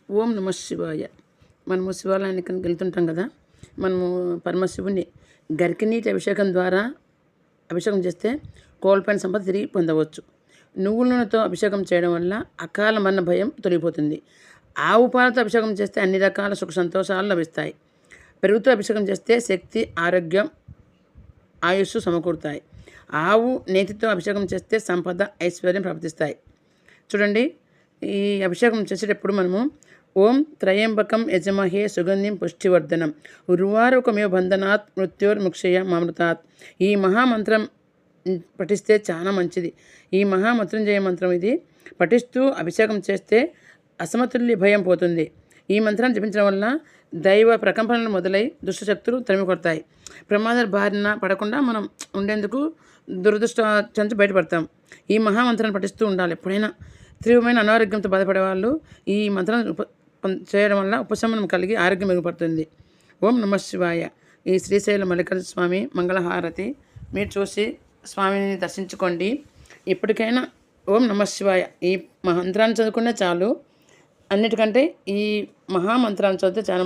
ఓం నమ శివాయ. మనము శివాలయానికి వెళ్తుంటాం కదా. మనము పరమశివుని గరికి నీటి అభిషేకం ద్వారా అభిషేకం చేస్తే కోల్పోయిన సంపద తిరిగి పొందవచ్చు. నువ్వుల నూనెతో అభిషేకం చేయడం వల్ల అకాల మరణ భయం తొలగిపోతుంది. ఆవు పాలతో అభిషేకం చేస్తే అన్ని రకాల సుఖ సంతోషాలు లభిస్తాయి. పెరుగుతో అభిషేకం చేస్తే శక్తి, ఆరోగ్యం, ఆయుస్సు సమకూరుతాయి. ఆవు నేతితో అభిషేకం చేస్తే సంపద, ఐశ్వర్యం ప్రాప్తిస్తాయి. చూడండి, ఈ అభిషేకం చేసేటప్పుడు మనము ఓం త్రయంబకం యజమహే సుగంధిం పుష్టివర్ధనం ఉర్వారుకమేవ బంధనాత్ మృత్యోర్ముక్షయ మామృతాత్. ఈ మహామంత్రం పఠిస్తే చాలా మంచిది. ఈ మహామృత్యుంజయ మంత్రం ఇది పఠిస్తూ అభిషేకం చేస్తే అసమతుల్య భయం పోతుంది. ఈ మంత్రాన్ని జపించడం వల్ల దైవ ప్రకంపనలు మొదలై దుష్టశక్తులు తరిమి కొడతాయి. ప్రమాదాల బారిన పడకుండా మనం ఉండేందుకు దురదృష్ట నుంచి బయటపడతాం. ఈ మహామంత్రాన్ని పఠిస్తూ ఉండాలి. ఎప్పుడైనా తీవ్రమైన అనారోగ్యంతో బాధపడే వాళ్ళు ఈ మంత్రాన్ని చేయడం వల్ల ఉపశమనం కలిగి ఆరోగ్యం మెరుగుపడుతుంది. ఓం నమ శివాయ. ఈ శ్రీశైల మల్లికార్జున స్వామి మంగళహారతి మీరు చూసి స్వామిని దర్శించుకోండి. ఇప్పటికైనా ఓం నమ శివాయ ఈ మంత్రాన్ని చదువుకునే చాలు. అన్నిటికంటే ఈ మహామంత్రాన్ని చదివితే చాలా